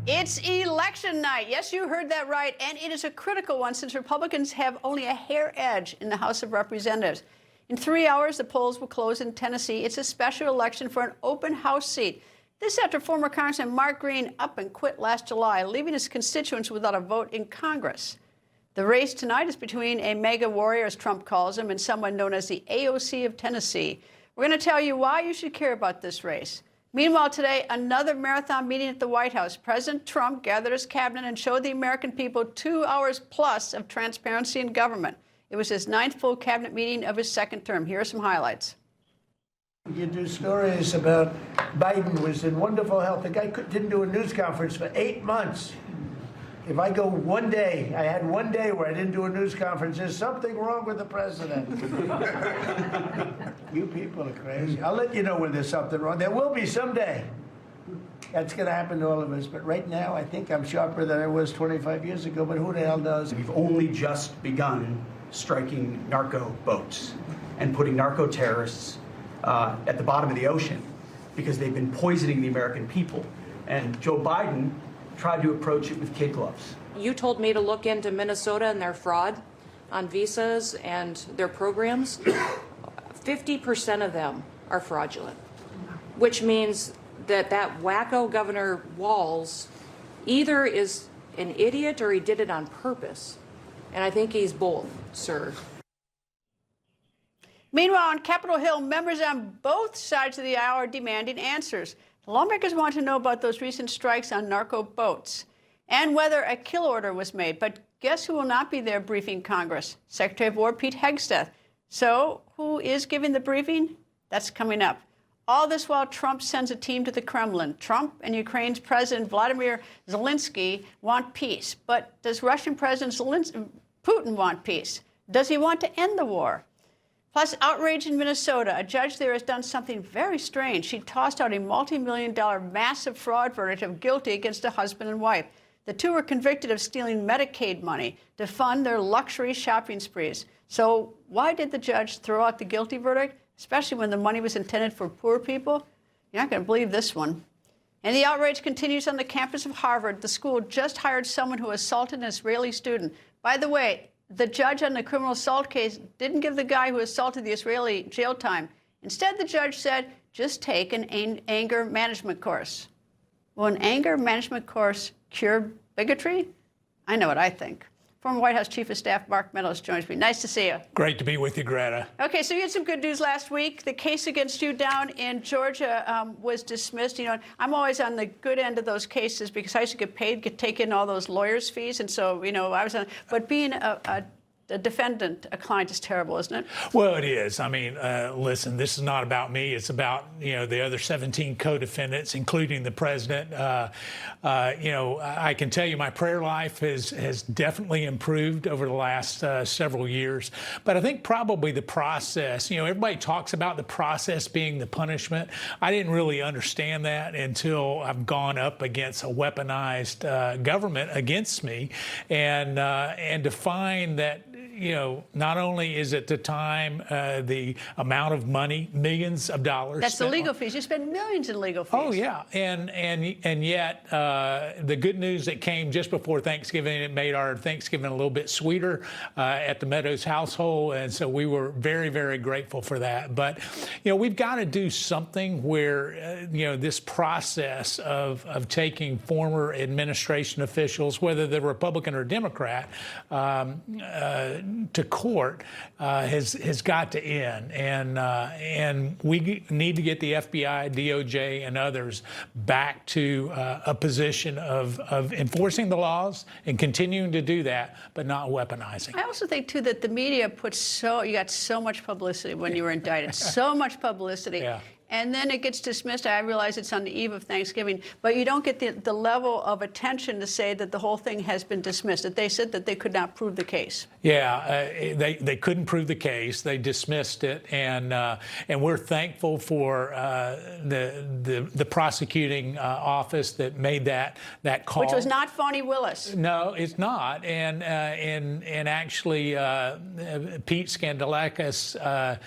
It's election night. Yes, you heard that right. And it is a critical one since Republicans have only a hair edge in the House of Representatives. In 3 hours, the polls will close in Tennessee. It's a special election for an open House seat. This after former Congressman Mark Green up and quit last July, leaving his constituents without a vote in Congress. The race tonight is between a mega warrior, as Trump calls him, and someone known as the AOC of Tennessee. We're going to tell you why you should care about this race. Meanwhile, today, another marathon meeting at the White House. President Trump gathered his cabinet and showed the American people 2 hours plus of transparency in government. It was his 9th full cabinet meeting of his 2nd term. Here are some highlights. You do stories about Biden was in wonderful health. The guy didn't do a news conference for 8 months. If I go one day, I had one day where I didn't do a news conference, there's something wrong with the president. You people are crazy. I'll let you know when there's something wrong. There will be someday. That's going to happen to all of us. But right now, I think I'm sharper than I was 25 years ago, but who the hell knows? We've only just begun striking narco boats and putting narco terrorists at the bottom of the ocean because they've been poisoning the American people. And Joe Biden tried to approach it with kid gloves. You told me to look into Minnesota and their fraud on visas and their programs. 50% of them are fraudulent, which means that wacko Governor Walz either is an idiot or he did it on purpose. And I think he's both, sir. Meanwhile, on Capitol Hill, members on both sides of the aisle are demanding answers. Lawmakers want to know about those recent strikes on narco boats and whether a kill order was made. But guess who will not be there briefing Congress? Secretary of War Pete Hegseth. So who is giving the briefing? That's coming up. All this while Trump sends a team to the Kremlin. Trump and Ukraine's President Vladimir Zelensky want peace. But does Russian President Putin want peace? Does he want to end the war? Plus, outrage in Minnesota. A judge there has done something very strange. She tossed out a multi-million-dollar massive fraud verdict of guilty against a husband and wife. The two were convicted of stealing Medicaid money to fund their luxury shopping sprees. So why did the judge throw out the guilty verdict, especially when the money was intended for poor people? You're not going to believe this one. And the outrage continues on the campus of Harvard. The school just hired someone who assaulted an Israeli student. By the way, the judge on the criminal assault case didn't give the guy who assaulted the Israeli jail time. Instead, the judge said, just take an anger management course. Will an anger management course cure bigotry? I know what I think. Former White House Chief of Staff Mark Meadows joins me. Nice to see you. Great to be with you, Greta. Okay, so you had some good news last week. The case against you down in Georgia was dismissed. You know, I'm always on the good end of those cases because I used to get paid to take in all those lawyers' fees, and so I was on. But being a defendant, a client, is terrible, isn't it? Well, it is. I mean, listen, this is not about me. It's about, the other 17 co-defendants, including the president. I can tell you my prayer life has definitely improved over the last several years. But I think probably the process, everybody talks about the process being the punishment. I didn't really understand that until I've gone up against a weaponized government against me and to find that, not only is it the time, the amount of money, millions of dollars. That's the legal fees. You spend millions in legal fees. Oh, yeah. And yet the good news that came just before Thanksgiving, it made our Thanksgiving a little bit sweeter at the Meadows household. And so we were very, very grateful for that. But, we've got to do something where, this process of taking former administration officials, whether they're Republican or Democrat, to court has got to end, and we need to get the FBI, DOJ, and others back to a position of enforcing the laws and continuing to do that, but not weaponizing. I also think too that the media you got so much publicity when you were indicted, so much publicity. Yeah. And then it gets dismissed. I realize it's on the eve of Thanksgiving, but you don't get the level of attention to say that the whole thing has been dismissed, that they said that they could not prove the case. Yeah, they couldn't prove the case. They dismissed it, and we're thankful for the prosecuting office that made that call. Which was not Phony Willis. No, it's not. And actually, Pete Skandalakis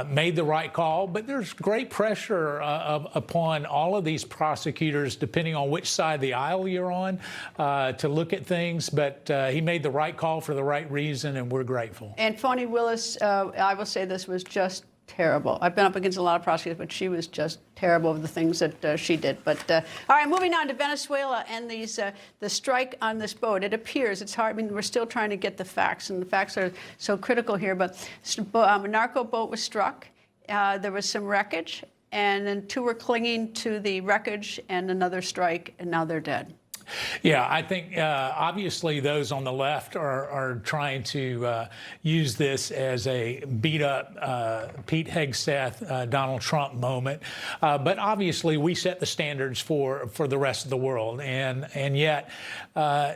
made the right call, but there's great pressure upon all of these prosecutors, depending on which side of the aisle you're on, to look at things. But he made the right call for the right reason, and we're grateful. And Fani Willis, I will say this was just terrible. I've been up against a lot of prosecutors, but she was just terrible with the things that she did. But all right, moving on to Venezuela and the strike on this boat. It appears it's hard. I mean, we're still trying to get the facts, and the facts are so critical here. But a narco boat was struck. There was some wreckage, and then 2 were clinging to the wreckage, and another strike, and now they're dead. Yeah, I think obviously those on the left are trying to use this as a beat-up Pete Hegseth, Donald Trump moment. But obviously we set the standards for the rest of the world. And yet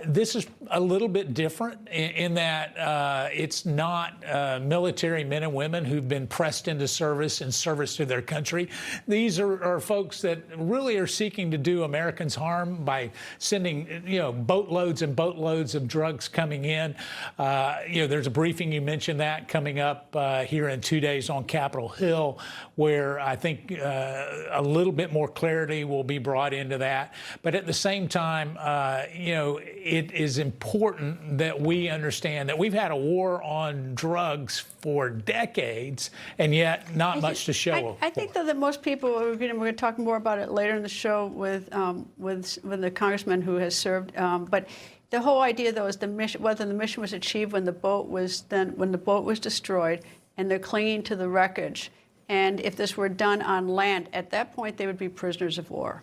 this is a little bit different in that it's not military men and women who've been pressed into service in service to their country. These are folks that really are seeking to do Americans harm by sending boatloads and boatloads of drugs coming in. There's a briefing, you mentioned that, coming up here in 2 days on Capitol Hill, where I think a little bit more clarity will be brought into that. But at the same time, it is important that we understand that we've had a war on drugs for decades, and yet not much to show. I think, though, that most people, we're going to talk more about it later in the show with the congressman who has served. But the whole idea, though, is the mission, whether the mission was achieved when the boat was destroyed, and they're clinging to the wreckage. And if this were done on land, at that point they would be prisoners of war.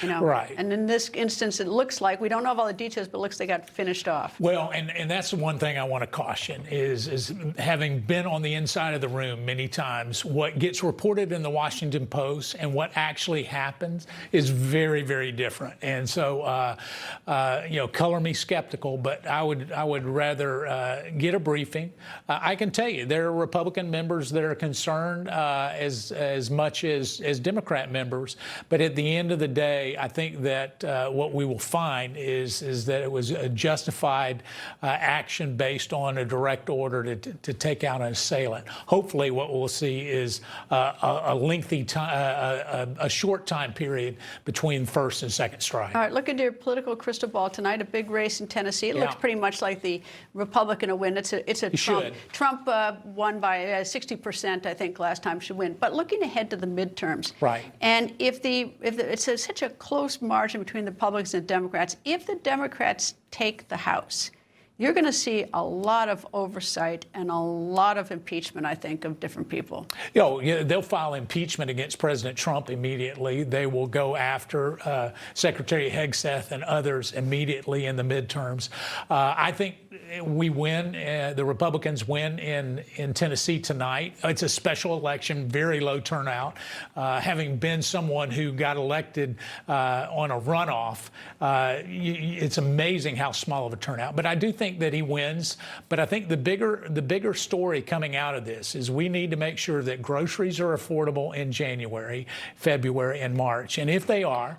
Right. And in this instance, it looks like, we don't know of all the details, but it looks like they got finished off. Well, and that's the one thing I want to caution is having been on the inside of the room many times, what gets reported in the Washington Post and what actually happens is very, very different. And so, color me skeptical, but I would rather get a briefing. I can tell you there are Republican members that are concerned as much as Democrat members, but at the end of the day, I think that what we will find is that it was a justified action based on a direct order to take out an assailant. Hopefully what we'll see is a lengthy time, a short time period between first and second strike. All right, look into your political crystal ball tonight, a big race in Tennessee. It looks pretty much like the Republican will win. It's a Trump. Trump won by 60%, I think, last time, should win. But looking ahead to the midterms. Right. And if it's such a close margin between the Republicans and the Democrats, if the Democrats take the House, you're going to see a lot of oversight and a lot of impeachment, I think, of different people. They'll file impeachment against President Trump immediately. They will go after Secretary Hegseth and others immediately in the midterms. I think we win. The Republicans win in Tennessee tonight. It's a special election, very low turnout. Having been someone who got elected on a runoff, it's amazing how small of a turnout. But I do think that he wins. But I think the bigger story coming out of this is we need to make sure that groceries are affordable in January, February, and March. And if they are,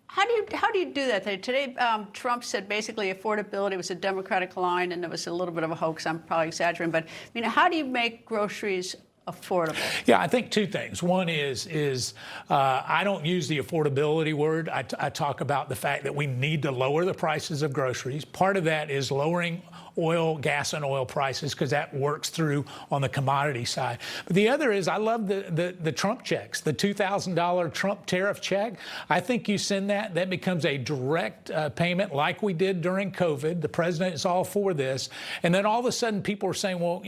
how do you do that? Today, Trump said basically affordability was a Democratic line, and it was a little bit of a hoax. I'm probably exaggerating, but how do you make groceries affordable? Yeah, I think 2 things. One is I don't use the affordability word. I talk about the fact that we need to lower the prices of groceries. Part of that is lowering gas and oil prices, because that works through on the commodity side. But the other is I love the Trump checks, the $2,000 Trump tariff check. I think you send that becomes a direct payment like we did during COVID. The president is all for this. And then all of a sudden people are saying, well,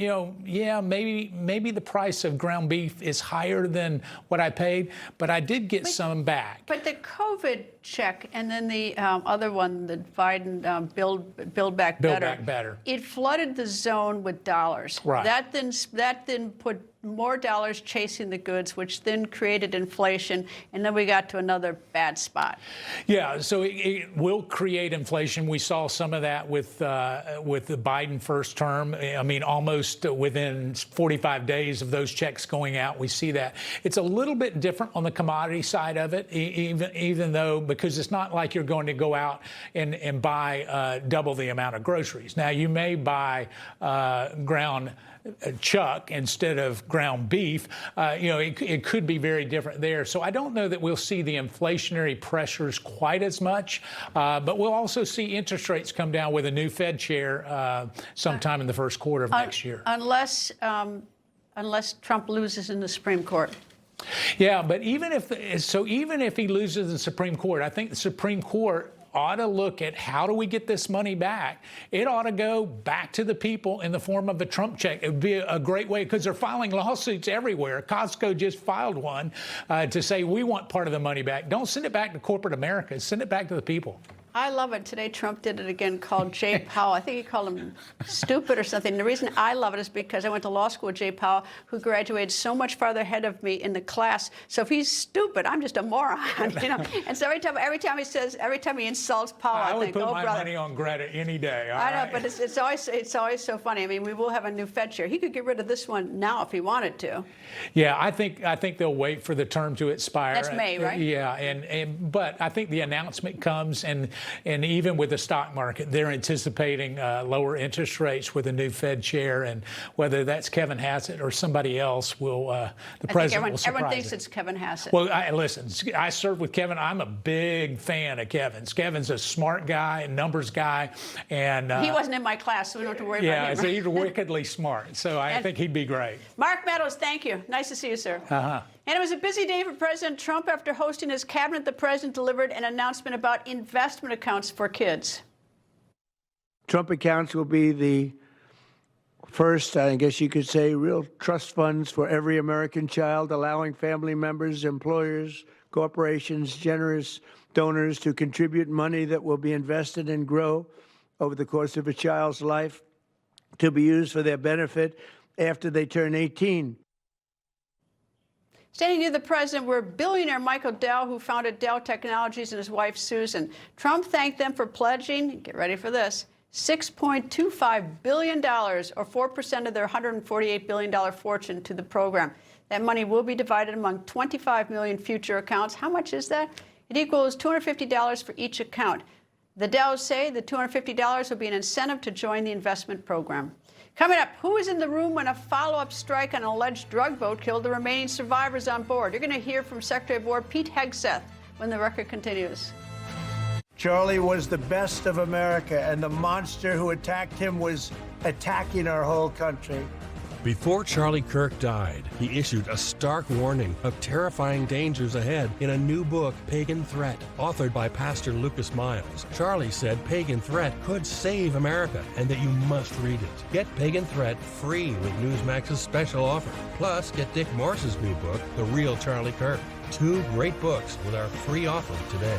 maybe the price of ground beef is higher than what I paid, but I did get some back. But the COVID check and then the other one, the Biden Build Back Better. It flooded the zone with dollars. Right. That then put more dollars chasing the goods, which then created inflation, and then we got to another bad spot. Yeah, so it will create inflation. We saw some of that with the Biden first term. I mean, almost within 45 days of those checks going out, we see that. It's a little bit different on the commodity side of it, even though, because it's not like you're going to go out and buy double the amount of groceries. Now, you may buy ground chuck instead of ground beef, it could be very different there. So I don't know that we'll see the inflationary pressures quite as much, but we'll also see interest rates come down with a new Fed chair sometime in the first quarter of next year. Unless Trump loses in the Supreme Court. Yeah, but even if he loses the Supreme Court, I think the Supreme Court ought to look at how do we get this money back. It ought to go back to the people in the form of a Trump check. It would be a great way, because they're filing lawsuits everywhere. Costco just filed one to say we want part of the money back. Don't send it back to corporate America. Send it back to the people. I love it. Today, Trump did it again, called Jay Powell. I think he called him stupid or something. And the reason I love it is because I went to law school with Jay Powell, who graduated so much farther ahead of me in the class. So if he's stupid, I'm just a moron, And so every time he insults Powell, I would think, put oh, my brother. money on Greta any day. I know, but it's always so funny. I mean, we will have a new Fed chair. He could get rid of this one now if he wanted to. Yeah, I think they'll wait for the term to expire. That's May, right? Yeah, but I think the announcement comes, and even with the stock market, they're anticipating lower interest rates with a new Fed chair, and whether that's Kevin Hassett or somebody else will, the president will surprise everyone thinks it's Kevin Hassett. Well, listen, I served with Kevin. I'm a big fan of Kevin's. Kevin's a smart guy, a numbers guy, and he wasn't in my class, so we don't have to worry about him. Yeah, so he's wickedly smart. So I think he'd be great. Mark Meadows, thank you. Nice to see you, sir. And it was a busy day for President Trump after hosting his cabinet. The president delivered an announcement about investment accounts for kids. Trump accounts will be the first, I guess you could say, real trust funds for every American child, allowing family members, employers, corporations, generous donors to contribute money that will be invested and grow over the course of a child's life to be used for their benefit after they turn 18. Standing near the president were billionaire Michael Dell, who founded Dell Technologies, and his wife, Susan. Trump thanked them for pledging, get ready for this, $6.25 billion, or 4% of their $148 billion fortune, to the program. That money will be divided among 25 million future accounts. How much is that? It equals $250 for each account. The Dells say the $250 will be an incentive to join the investment program. Coming up, who was in the room when a follow-up strike on an alleged drug boat killed the remaining survivors on board? You're going to hear from Secretary of War Pete Hegseth when the record continues. Charlie was the best of America, and the monster who attacked him was attacking our whole country. Before Charlie Kirk died, he issued a stark warning of terrifying dangers ahead in a new book, Pagan Threat, authored by Pastor Lucas Miles. Charlie said Pagan Threat could save America and that you must read it. Get Pagan Threat free with Newsmax's special offer. Plus, get Dick Morse's new book, The Real Charlie Kirk. 2 great books with our free offer today.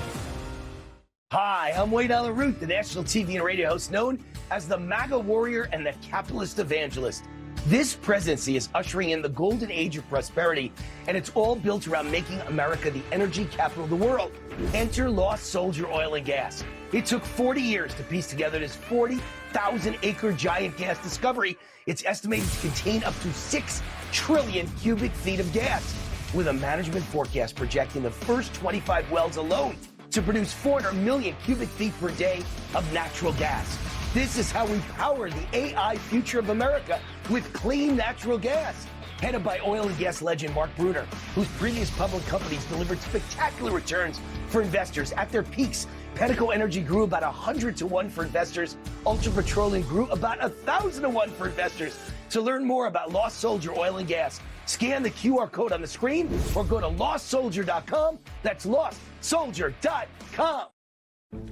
Hi, I'm Wade Allen Root, the national TV and radio host known as the MAGA warrior and the capitalist evangelist. This presidency is ushering in the golden age of prosperity, and it's all built around making America the energy capital of the world. Enter Lost Soldier Oil and Gas. It took 40 years to piece together this 40,000-acre giant gas discovery. It's estimated to contain up to 6 trillion cubic feet of gas, with a management forecast projecting the first 25 wells alone to produce 400 million cubic feet per day of natural gas. This is how we power the AI future of America, with clean natural gas. Headed by oil and gas legend Mark Bruner, whose previous public companies delivered spectacular returns for investors. At their peaks, Pedico Energy grew about 100 to 1 for investors. Ultra Petroleum grew about 1,000 to 1 for investors. To learn more about Lost Soldier Oil and Gas, scan the QR code on the screen or go to lostsoldier.com. That's lostsoldier.com.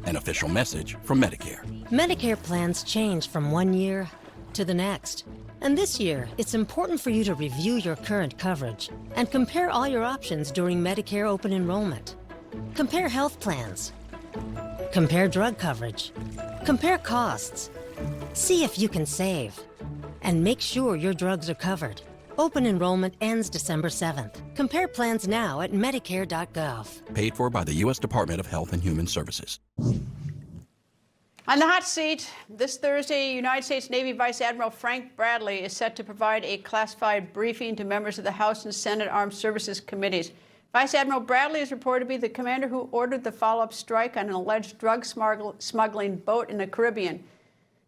An official message from Medicare. Medicare plans change from one year to the next. And this year, it's important for you to review your current coverage and compare all your options during Medicare open enrollment. Compare health plans. Compare drug coverage. Compare costs. See if you can save. And make sure your drugs are covered. Open enrollment ends December 7th. Compare plans now at Medicare.gov. Paid for by the U.S. Department of Health and Human Services. On the hot seat, this Thursday, United States Navy Vice Admiral Frank Bradley is set to provide a classified briefing to members of the House and Senate Armed Services Committees. Vice Admiral Bradley is reported to be the commander who ordered the follow-up strike on an alleged drug smuggling boat in the Caribbean.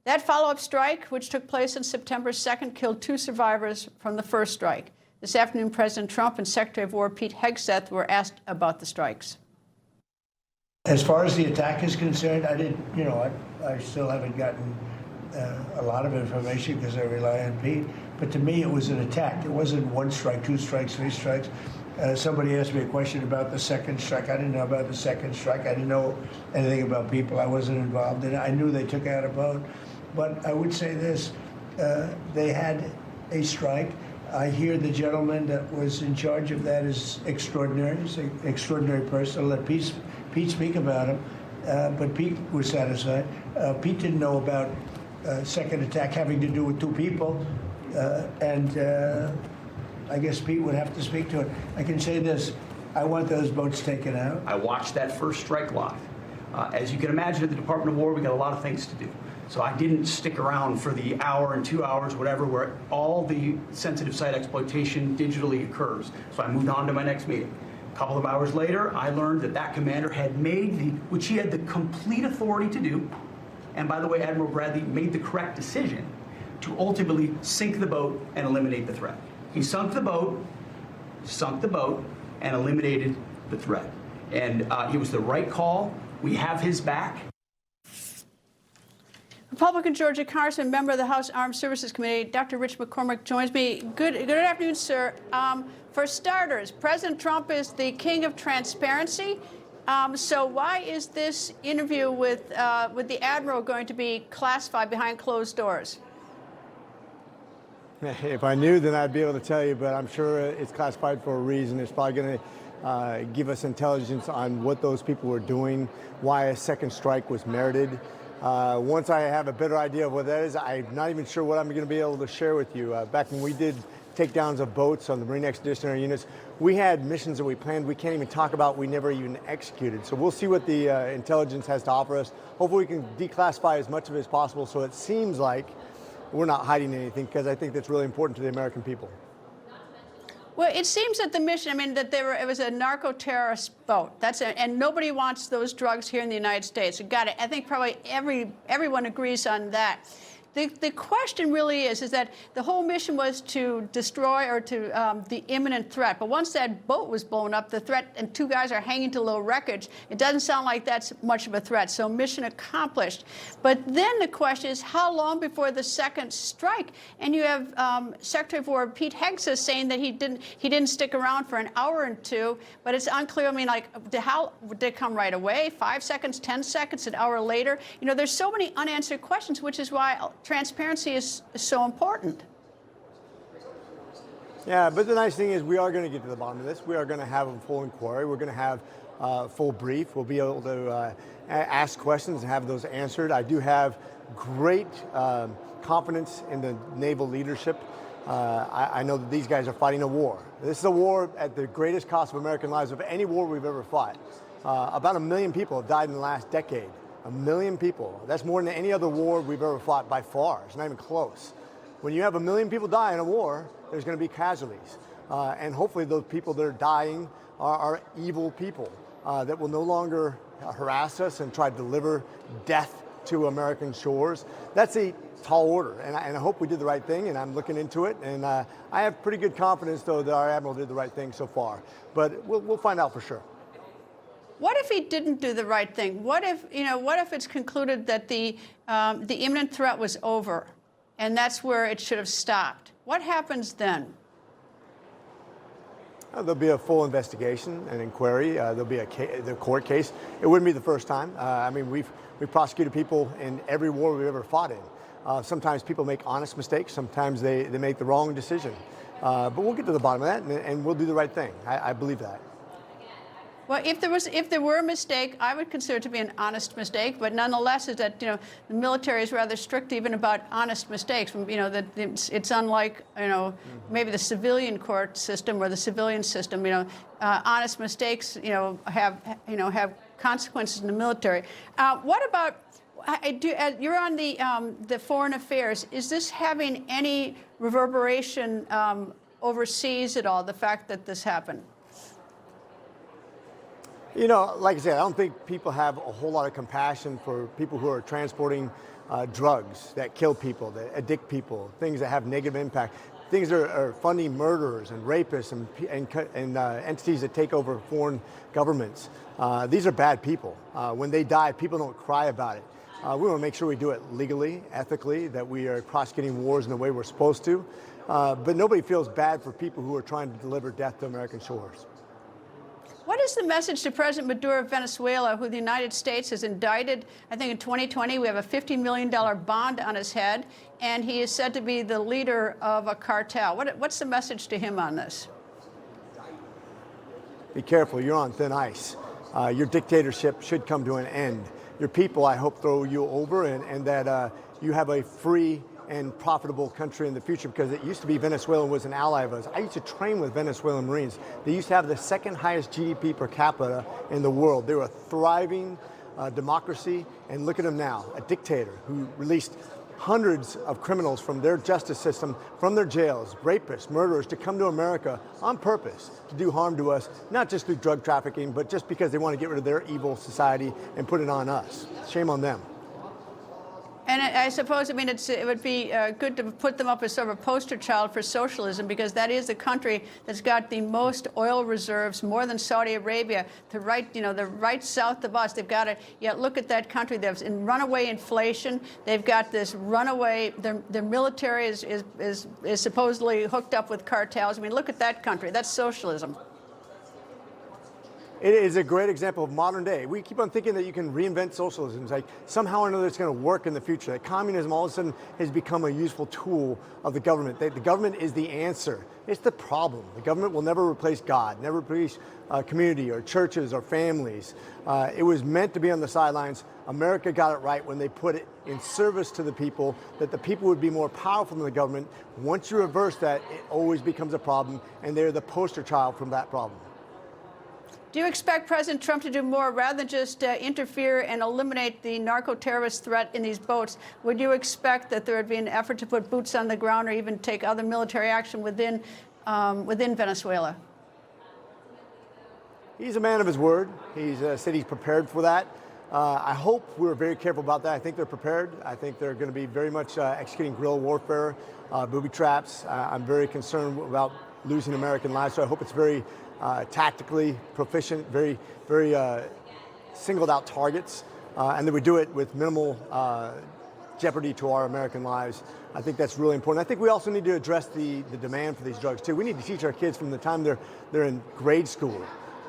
That follow-up strike, which took place on September 2nd, killed 2 survivors from the first strike. This afternoon, President Trump and Secretary of War Pete Hegseth were asked about the strikes. As far as the attack is concerned, I still haven't gotten a lot of information because I rely on Pete. But to me, it was an attack. It wasn't one strike, two strikes, three strikes. Somebody asked me a question about the second strike. I didn't know about the second strike. I didn't know anything about people. I wasn't involved in it. I knew they took out a boat. But I would say this, they had a strike. I hear the gentleman that was in charge of that is extraordinary. He's an extraordinary person. I'll let Pete speak about him. But Pete was satisfied. Pete didn't know about second attack having to do with two people. I guess Pete would have to speak to it. I can say this, I want those boats taken out. I watched that first strike live. As you can imagine, at the Department of War, we got a lot of things to do. So I didn't stick around for the hour and 2 hours, whatever, where all the sensitive site exploitation digitally occurs. So I moved on to my next meeting. A couple of hours later, I learned that that commander had made which he had the complete authority to do, and by the way, Admiral Bradley made the correct decision to ultimately sink the boat and eliminate the threat. He sunk the boat, and eliminated the threat. And it was the right call. We have his back. Republican Georgia Congressman, member of the House Armed Services Committee, Dr. Rich McCormick joins me. Good afternoon, sir. For starters, President Trump is the king of transparency. So why is this interview with the Admiral going to be classified behind closed doors? If I knew, then I'd be able to tell you, but I'm sure it's classified for a reason. It's probably going to give us intelligence on what those people were doing, why a second strike was merited. Once I have a better idea of what that is, I'm not even sure what I'm going to be able to share with you. Back when we did takedowns of boats on the Marine Expeditionary Units, we had missions that we planned we can't even talk about, we never even executed. So we'll see what the intelligence has to offer us. Hopefully we can declassify as much of it as possible so it seems like we're not hiding anything, because I think that's really important to the American people. Well, it seems that the mission, that it was a narco-terrorist boat. And nobody wants those drugs here in the United States. Got it. I think probably everyone agrees on that. The question really is that the whole mission was to destroy or to the imminent threat. But once that boat was blown up, the threat, and two guys are hanging to low wreckage, it doesn't sound like that's much of a threat. So mission accomplished. But then the question is, how long before the second strike? And you have Secretary of War Pete Hegseth saying that he didn't stick around for an hour or two. But it's unclear. How did it come right away? 5 seconds, 10 seconds, an hour later? There's so many unanswered questions, which is why transparency is so important. Yeah, but the nice thing is we are going to get to the bottom of this. We are going to have a full inquiry. We're going to have a full brief. We'll be able to ask questions and have those answered. I do have great confidence in the naval leadership. I know that these guys are fighting a war. This is a war at the greatest cost of American lives of any war we've ever fought. About 1 million people have died in the last decade. 1 million people. That's more than any other war we've ever fought by far. It's not even close. When you have 1 million people die in a war, there's going to be casualties. And hopefully those people that are dying are evil people that will no longer harass us and try to deliver death to American shores. That's a tall order, and I hope we did the right thing, and I'm looking into it. And I have pretty good confidence, though, that our Admiral did the right thing so far. But we'll find out for sure. What if he didn't do the right thing? What if it's concluded that the imminent threat was over, and that's where it should have stopped? What happens then? There'll be a full investigation, an inquiry. There'll be the court case. It wouldn't be the first time. We've prosecuted people in every war we've ever fought in. Sometimes people make honest mistakes. Sometimes they make the wrong decision. But we'll get to the bottom of that, and we'll do the right thing. I believe that. Well, if there were a mistake, I would consider it to be an honest mistake. But nonetheless, is that the military is rather strict even about honest mistakes. That it's unlike maybe the civilian court system or the civilian system. Honest mistakes have consequences in the military. What about? You're on the foreign affairs. Is this having any reverberation overseas at all? The fact that this happened. Like I said, I don't think people have a whole lot of compassion for people who are transporting drugs that kill people, that addict people, things that have negative impact. things are funding murderers and rapists and entities that take over foreign governments. These are bad people. When they die, people don't cry about it. We want to make sure we do it legally, ethically, that we are prosecuting wars in the way we're supposed to. But nobody feels bad for people who are trying to deliver death to American shores. What is the message to President Maduro of Venezuela, who the United States has indicted? I think in 2020 we have a $50 million bond on his head, and he is said to be the leader of a cartel. What's the message to him on this? Be careful, you're on thin ice. Your dictatorship should come to an end. Your people, I hope, throw you over and that you have a free and profitable country in the future, because it used to be Venezuela was an ally of ours. I used to train with Venezuelan Marines. They used to have the second highest GDP per capita in the world. They were a thriving democracy, and look at them now, a dictator who released hundreds of criminals from their justice system, from their jails, rapists, murderers, to come to America on purpose to do harm to us, not just through drug trafficking, but just because they want to get rid of their evil society and put it on us. Shame on them. And I suppose, I mean, it would be good to put them up as sort of a poster child for socialism, because that is the country that's got the most oil reserves, more than Saudi Arabia, the right south of us. They've got it. Yet look at that country. There's in runaway inflation. They've got this runaway. Their military is supposedly hooked up with cartels. I mean, look at that country. That's socialism. It is a great example of modern day. We keep on thinking that you can reinvent socialism. It's like somehow or another it's going to work in the future. That communism all of a sudden has become a useful tool of the government. The government is the answer. It's the problem. The government will never replace God, never replace community or churches or families. It was meant to be on the sidelines. America got it right when they put it in service to the people, that the people would be more powerful than the government. Once you reverse that, it always becomes a problem, and they're the poster child from that problem. Do you expect President Trump to do more rather than just interfere and eliminate the narco-terrorist threat in these boats? Would you expect that there would be an effort to put boots on the ground or even take other military action within Venezuela? He's a man of his word. He's said he's prepared for that. I hope we're very careful about that. I think they're prepared. I think they're going to be very much executing guerrilla warfare, booby traps. I'm very concerned about losing American lives, so I hope it's very tactically proficient, very singled out targets, and that we do it with minimal jeopardy to our American lives. I think that's really important. I think we also need to address the demand for these drugs too. We need to teach our kids from the time they're in grade school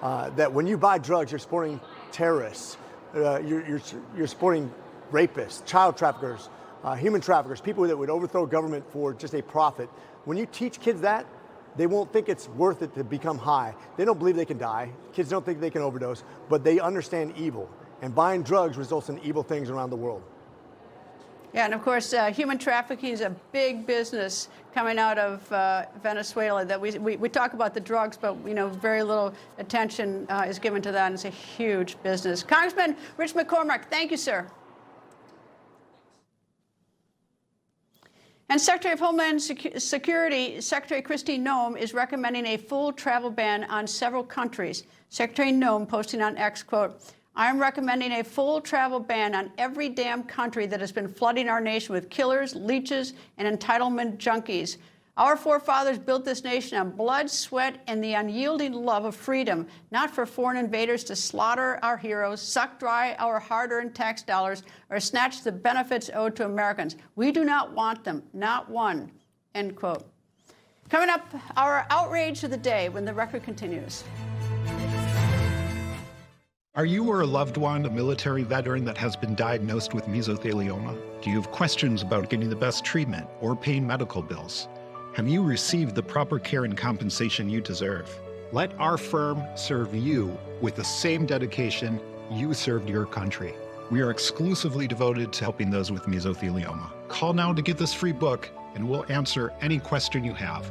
that when you buy drugs, you're supporting terrorists, you're supporting rapists, child traffickers, human traffickers, people that would overthrow government for just a profit. When you teach kids that, they won't think it's worth it to become high. They don't believe they can die. Kids don't think they can overdose, but they understand evil. And buying drugs results in evil things around the world. Yeah, and of course, human trafficking is a big business coming out of Venezuela. That we talk about the drugs, but very little attention is given to that, and it's a huge business. Congressman Rich McCormick, thank you, sir. And Secretary of Homeland Security, Secretary Kristi Noem, is recommending a full travel ban on several countries. Secretary Noem posting on X, quote, "I am recommending a full travel ban on every damn country that has been flooding our nation with killers, leeches, and entitlement junkies. Our forefathers built this nation on blood, sweat, and the unyielding love of freedom, not for foreign invaders to slaughter our heroes, suck dry our hard-earned tax dollars, or snatch the benefits owed to Americans. We do not want them, not one," end quote. Coming up, our outrage of the day when the record continues. Are you or a loved one a military veteran that has been diagnosed with mesothelioma? Do you have questions about getting the best treatment or paying medical bills? Have you received the proper care and compensation you deserve? Let our firm serve you with the same dedication you served your country. We are exclusively devoted to helping those with mesothelioma. Call now to get this free book, and we'll answer any question you have.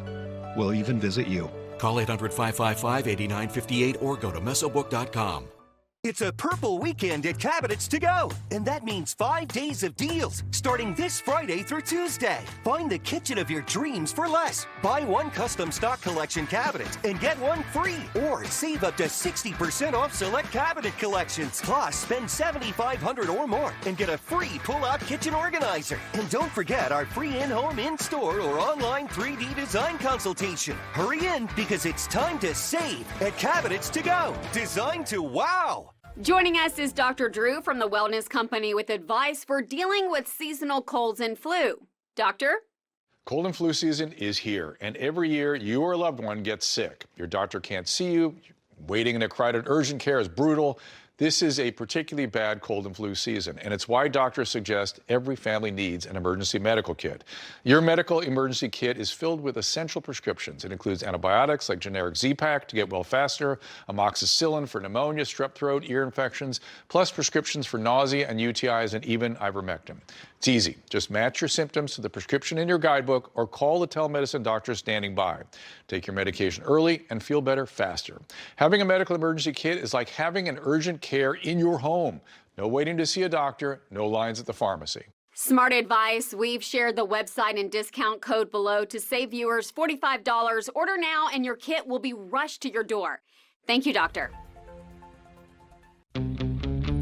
We'll even visit you. Call 800-555-8958 or go to mesobook.com. It's a purple weekend at Cabinets to Go, and that means 5 days of deals starting this Friday through Tuesday. Find the kitchen of your dreams for less. Buy one custom stock collection cabinet and get one free, or save up to 60% off select cabinet collections. Plus, spend $7,500 or more and get a free pull-out kitchen organizer. And don't forget our free in-home, in-store, or online 3D design consultation. Hurry in because it's time to save at Cabinets to Go. Designed to wow! Joining us is Dr. Drew from the Wellness Company with advice for dealing with seasonal colds and flu. Doctor? Cold and flu season is here, and every year you or a loved one gets sick. Your doctor can't see you. Waiting in a crowded urgent care is brutal. This is a particularly bad cold and flu season, and it's why doctors suggest every family needs an emergency medical kit. Your medical emergency kit is filled with essential prescriptions. It includes antibiotics like generic Z-Pak to get well faster, amoxicillin for pneumonia, strep throat, ear infections, plus prescriptions for nausea and UTIs, and even ivermectin. It's easy. Just match your symptoms to the prescription in your guidebook or call the telemedicine doctor standing by. Take your medication early and feel better faster. Having a medical emergency kit is like having an urgent care in your home. No waiting to see a doctor, no lines at the pharmacy. Smart advice. We've shared the website and discount code below to save viewers $45. Order now and your kit will be rushed to your door. Thank you, doctor.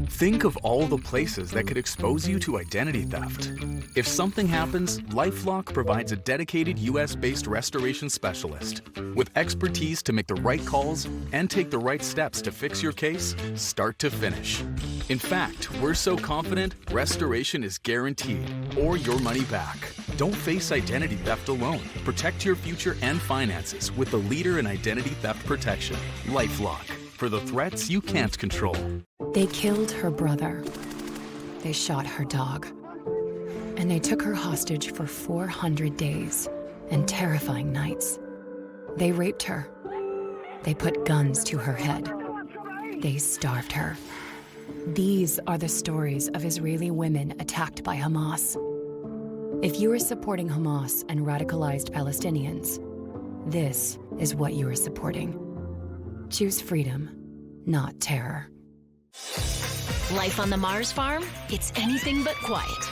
Think of all the places that could expose you to identity theft. If something happens, LifeLock provides a dedicated US-based restoration specialist with expertise to make the right calls and take the right steps to fix your case, start to finish. In fact, we're so confident restoration is guaranteed or your money back. Don't face identity theft alone. Protect your future and finances with the leader in identity theft protection, LifeLock. For the threats you can't control. They killed her brother. They shot her dog. And they took her hostage for 400 days and terrifying nights. They raped her. They put guns to her head. They starved her. These are the stories of Israeli women attacked by Hamas. If you are supporting Hamas and radicalized Palestinians, this is what you are supporting. Choose freedom, not terror. Life on the Mars farm? It's anything but quiet.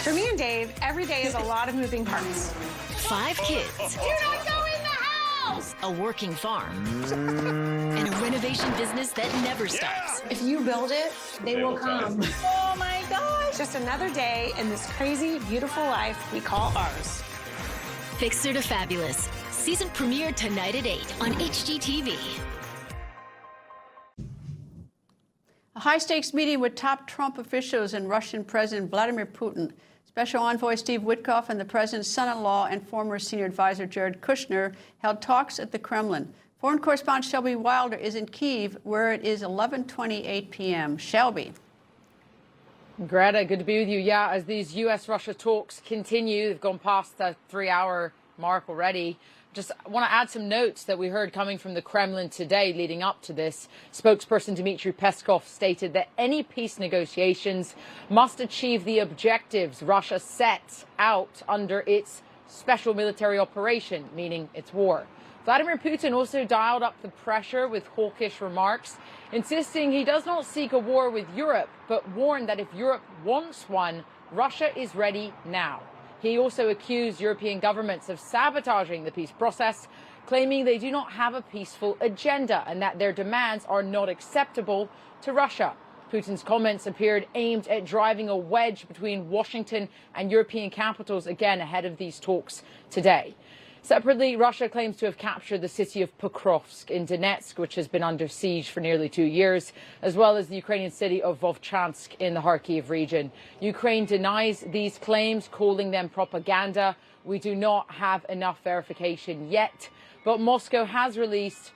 For me and Dave, every day is a lot of moving parts. 5 kids. Do not go in the house! A working farm. And a renovation business that never stops. If you build it, they will come. Oh my gosh! Just another day in this crazy, beautiful life we call ours. Fixer to Fabulous. Season premiere tonight at 8 on HGTV. A high-stakes meeting with top Trump officials and Russian President Vladimir Putin. Special Envoy Steve Witkoff and the president's son-in-law and former senior advisor Jared Kushner held talks at the Kremlin. Foreign correspondent Shelby Wilder is in Kyiv, where it is 11:28 p.m. Shelby. Greta, good to be with you. Yeah, as these U.S.-Russia talks continue, they've gone past the 3-hour mark already. Just want to add some notes that we heard coming from the Kremlin today leading up to this. Spokesperson Dmitry Peskov stated that any peace negotiations must achieve the objectives Russia sets out under its special military operation, meaning its war. Vladimir Putin also dialed up the pressure with hawkish remarks, insisting he does not seek a war with Europe, but warned that if Europe wants one, Russia is ready now. He also accused European governments of sabotaging the peace process, claiming they do not have a peaceful agenda and that their demands are not acceptable to Russia. Putin's comments appeared aimed at driving a wedge between Washington and European capitals again ahead of these talks today. Separately, Russia claims to have captured the city of Pokrovsk in Donetsk, which has been under siege for nearly 2 years, as well as the Ukrainian city of Vovchansk in the Kharkiv region. Ukraine denies these claims, calling them propaganda. We do not have enough verification yet, but Moscow has released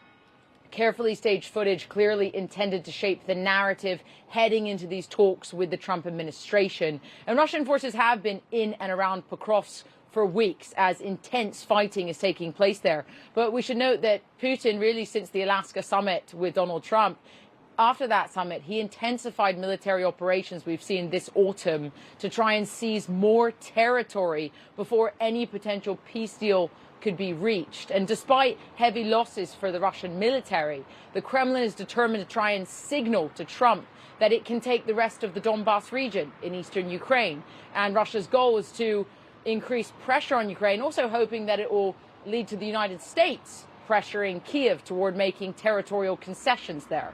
carefully staged footage clearly intended to shape the narrative heading into these talks with the Trump administration. And Russian forces have been in and around Pokrovsk for weeks as intense fighting is taking place there. But we should note that Putin, really since the Alaska summit with Donald Trump, after that summit, he intensified military operations we've seen this autumn to try and seize more territory before any potential peace deal could be reached. And despite heavy losses for the Russian military, the Kremlin is determined to try and signal to Trump that it can take the rest of the Donbas region in eastern Ukraine. And Russia's goal is to increase pressure on Ukraine, also hoping that it will lead to the United States pressuring Kiev toward making territorial concessions there.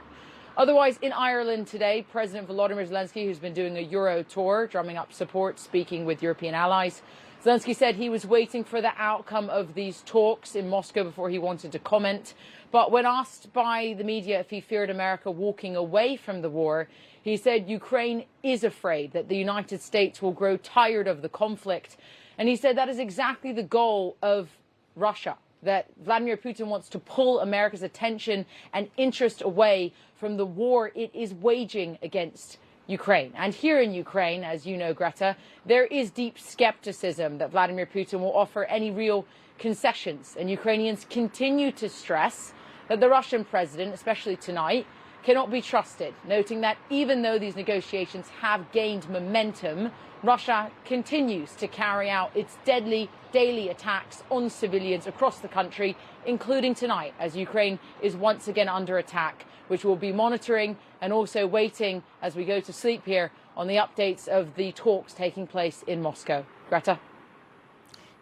Otherwise, in Ireland today, President Volodymyr Zelensky, who's been doing a Euro tour, drumming up support, speaking with European allies, Zelensky said he was waiting for the outcome of these talks in Moscow before he wanted to comment. But when asked by the media if he feared America walking away from the war, he said Ukraine is afraid that the United States will grow tired of the conflict. And he said that is exactly the goal of Russia, that Vladimir Putin wants to pull America's attention and interest away from the war it is waging against Ukraine. And here in Ukraine, as you know, Greta, there is deep skepticism that Vladimir Putin will offer any real concessions. And Ukrainians continue to stress that the Russian president, especially tonight, cannot be trusted, noting that even though these negotiations have gained momentum, Russia continues to carry out its deadly daily attacks on civilians across the country, including tonight, as Ukraine is once again under attack, which we'll be monitoring and also waiting as we go to sleep here on the updates of the talks taking place in Moscow. Greta?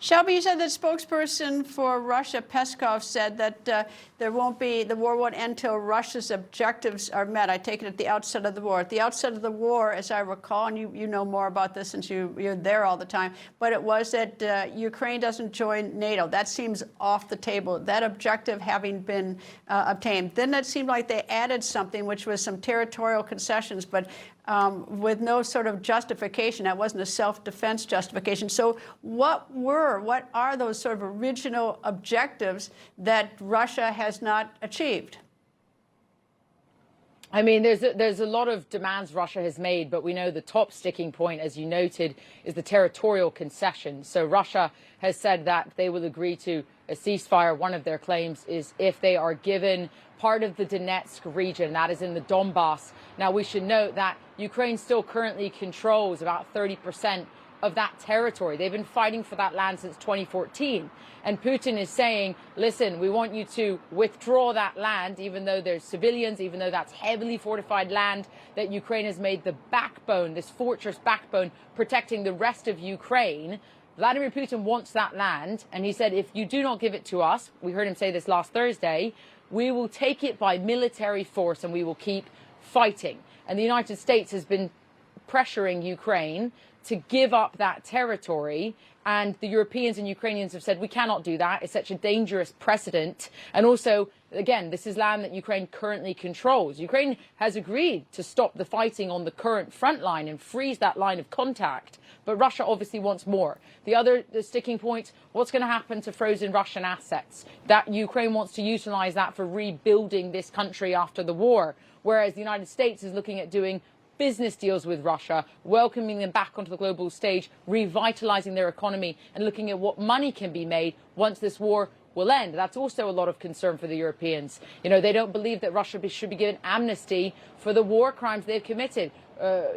Shelby, you said that spokesperson for Russia, Peskov, said that the war won't end until Russia's objectives are met. I take it at the outset of the war. At the outset of the war, as I recall, and you know more about this since you're there all the time, but it was that Ukraine doesn't join NATO. That seems off the table, that objective having been obtained. Then it seemed like they added something, which was some territorial concessions, but with no sort of justification. That wasn't a self-defense justification. So what are those sort of original objectives that Russia has not achieved? I mean, there's a lot of demands Russia has made, but we know the top sticking point, as you noted, is the territorial concession. So Russia has said that they will agree to a ceasefire. One of their claims is if they are given part of the Donetsk region, that is in the Donbas. Now, we should note that Ukraine still currently controls about 30% of that territory. They've been fighting for that land since 2014. And Putin is saying, listen, we want you to withdraw that land, even though there's civilians, even though that's heavily fortified land that Ukraine has made the backbone, this fortress backbone, protecting the rest of Ukraine. Vladimir Putin wants that land. And he said, if you do not give it to us, we heard him say this last Thursday, we will take it by military force and we will keep fighting. And the United States has been pressuring Ukraine to give up that territory. And the Europeans and Ukrainians have said, we cannot do that. It's such a dangerous precedent. And also, again, this is land that Ukraine currently controls. Ukraine has agreed to stop the fighting on the current front line and freeze that line of contact. But Russia obviously wants more. The sticking point, what's going to happen to frozen Russian assets? That Ukraine wants to utilize that for rebuilding this country after the war, whereas the United States is looking at doing business deals with Russia, welcoming them back onto the global stage, revitalizing their economy, and looking at what money can be made once this war will end. That's also a lot of concern for the Europeans. You know, they don't believe that Russia should be given amnesty for the war crimes they've committed.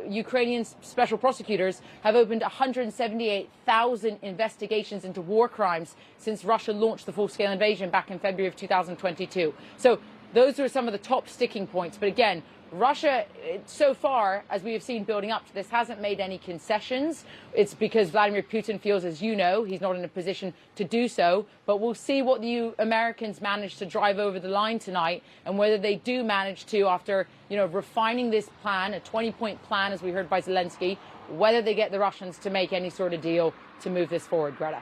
Ukrainian special prosecutors have opened 178,000 investigations into war crimes since Russia launched the full-scale invasion back in February of 2022. So those are some of the top sticking points. But again, Russia, so far, as we have seen building up to this, hasn't made any concessions. It's because Vladimir Putin feels, as you know, he's not in a position to do so. But we'll see what the Americans manage to drive over the line tonight and whether they do manage to, after, refining this plan, a 20-point plan, as we heard by Zelensky, whether they get the Russians to make any sort of deal to move this forward, Greta.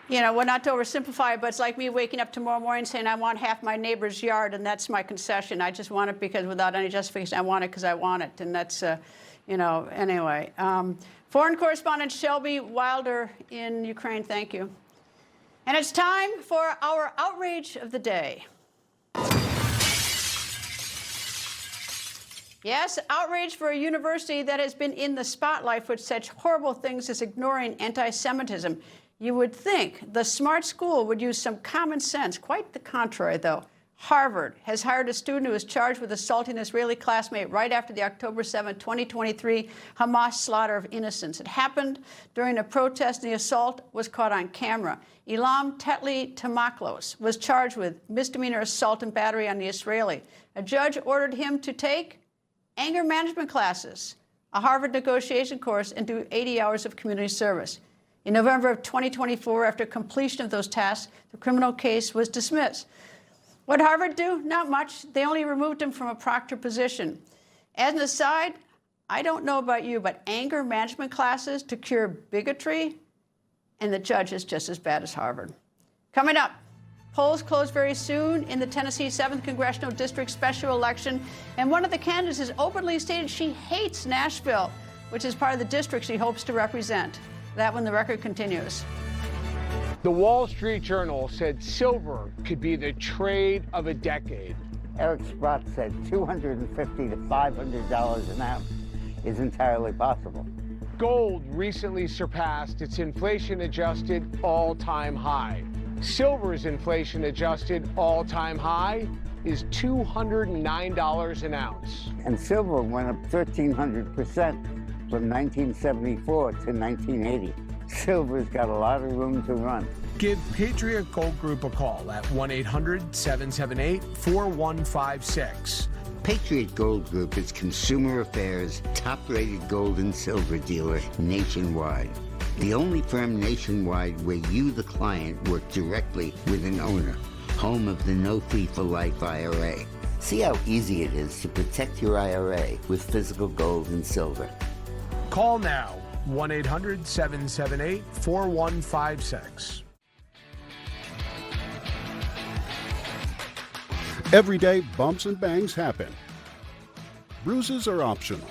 Well, not to oversimplify, but it's like me waking up tomorrow morning saying I want half my neighbor's yard, and that's my concession. I just want it because without any justification, I want it because I want it. And that's, anyway. Foreign correspondent Shelby Wilder in Ukraine, thank you. And it's time for our outrage of the day. Yes, outrage for a university that has been in the spotlight for such horrible things as ignoring anti-Semitism. You would think the smart school would use some common sense. Quite the contrary, though. Harvard has hired a student who was charged with assaulting an Israeli classmate right after the October 7, 2023 Hamas slaughter of innocents. It happened during a protest, and the assault was caught on camera. Ilam Tetli Tamaklos was charged with misdemeanor assault and battery on the Israeli. A judge ordered him to take anger management classes, a Harvard negotiation course, and do 80 hours of community service. In November of 2024, after completion of those tasks, the criminal case was dismissed. What did Harvard do? Not much. They only removed him from a proctor position. As an aside, I don't know about you, but anger management classes to cure bigotry, and the judge is just as bad as Harvard. Coming up, polls close very soon in the Tennessee 7th Congressional District special election, and one of the candidates has openly stated she hates Nashville, which is part of the district she hopes to represent. That when the record continues. The Wall Street Journal said silver could be the trade of a decade. Eric Sprott said $250 to $500 an ounce is entirely possible. Gold recently surpassed its inflation-adjusted all-time high. Silver's inflation-adjusted all-time high is $209 an ounce. And silver went up 1,300% from 1974 to 1980. Silver's got a lot of room to run. Give Patriot Gold Group a call at 1-800-778-4156. Patriot Gold Group is Consumer Affairs' top-rated gold and silver dealer nationwide. The only firm nationwide where you, the client, work directly with an owner. Home of the No Fee for Life IRA. See how easy it is to protect your IRA with physical gold and silver. Call now, 1-800-778-4156. Every day, bumps and bangs happen. Bruises are optional.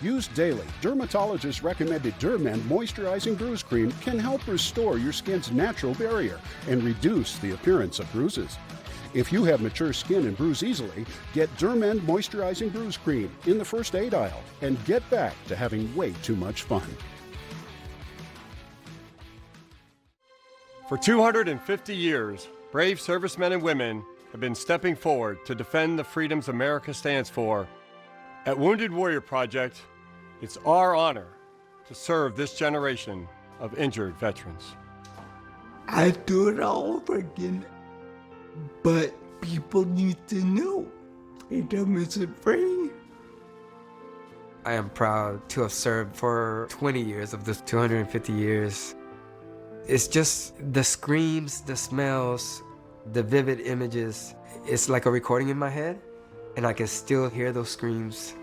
Used daily, dermatologist recommended Dermend Moisturizing Bruise Cream can help restore your skin's natural barrier and reduce the appearance of bruises. If you have mature skin and bruise easily, get Dermend Moisturizing Bruise Cream in the first aid aisle and get back to having way too much fun. For 250 years, brave servicemen and women have been stepping forward to defend the freedoms America stands for. At Wounded Warrior Project, it's our honor to serve this generation of injured veterans. I'd do it all over again, but people need to know freedom isn't free. I am proud to have served for 20 years of this 250 years. It's just the screams, the smells, the vivid images. It's like a recording in my head, and I can still hear those screams.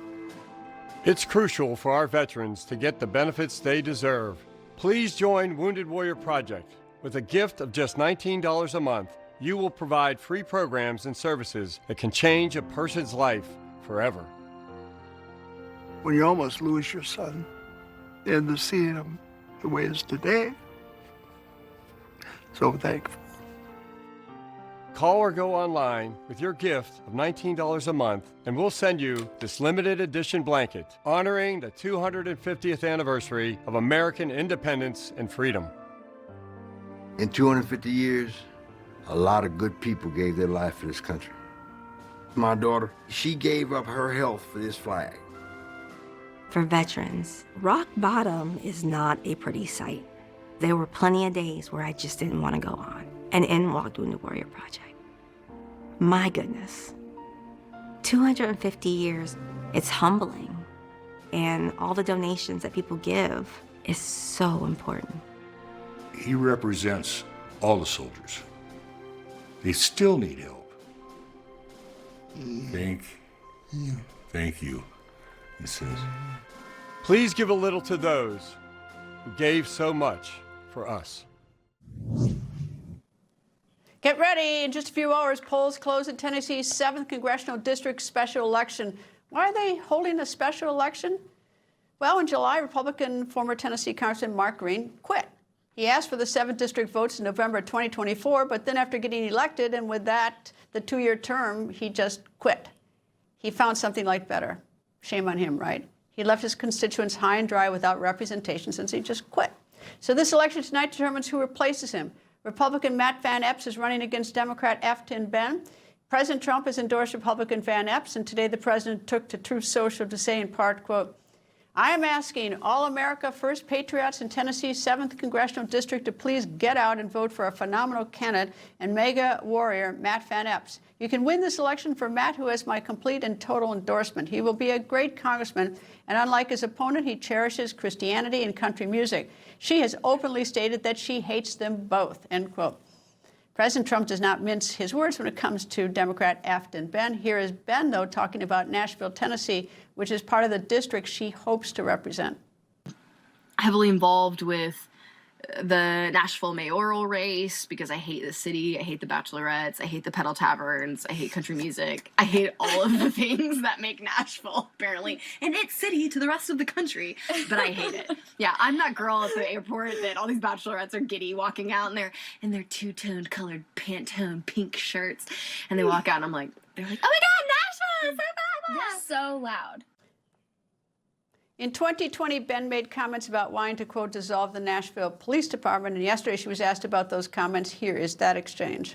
It's crucial for our veterans to get the benefits they deserve. Please join Wounded Warrior Project. With a gift of just $19 a month, you will provide free programs and services that can change a person's life forever. When you almost lose your son, and to see him the way it is today, so thankful. Call or go online with your gift of $19 a month, and we'll send you this limited edition blanket honoring the 250th anniversary of American independence and freedom. In 250 years, a lot of good people gave their life for this country. My daughter, she gave up her health for this flag. For veterans, rock bottom is not a pretty sight. There were plenty of days where I just didn't want to go on, and in walked Wounded Warrior Project. My goodness, 250 years, it's humbling, and all the donations that people give is so important. He represents all the soldiers. They still need help. Thank you, it says. Please give a little to those who gave so much for us. Get ready. In just a few hours, polls close in Tennessee's 7th Congressional District special election. Why are they holding a special election? Well, in July, Republican former Tennessee Congressman Mark Green quit. He asked for the 7th district votes in November 2024, but then after getting elected and with that, the 2-year term, he just quit. He found something like better. Shame on him, right? He left his constituents high and dry without representation since he just quit. So this election tonight determines who replaces him. Republican Matt Van Epps is running against Democrat Afton Ben. President Trump has endorsed Republican Van Epps, and today the president took to Truth Social to say in part, quote, I am asking all America First patriots in Tennessee's 7th Congressional District to please get out and vote for a phenomenal candidate and mega warrior, Matt Van Epps. You can win this election for Matt, who has my complete and total endorsement. He will be a great congressman, and unlike his opponent, he cherishes Christianity and country music. She has openly stated that she hates them both, end quote. President Trump does not mince his words when it comes to Democrat Afton Ben. Here is Ben, though, talking about Nashville, Tennessee, which is part of the district she hopes to represent. Heavily involved with the Nashville mayoral race because I hate the city, I hate the bachelorettes, I hate the pedal taverns, I hate country music. I hate all of the things that make Nashville, apparently, an it city to the rest of the country, but I hate it. Yeah, I'm that girl at the airport that all these bachelorettes are giddy walking out in their two-toned colored Pantone pink shirts, and they walk out and I'm like, they're like, oh my God, Nashville, it's so bad. They're so loud. In 2020, Ben made comments about wanting to, quote, dissolve the Nashville Police Department. And yesterday she was asked about those comments. Here is that exchange.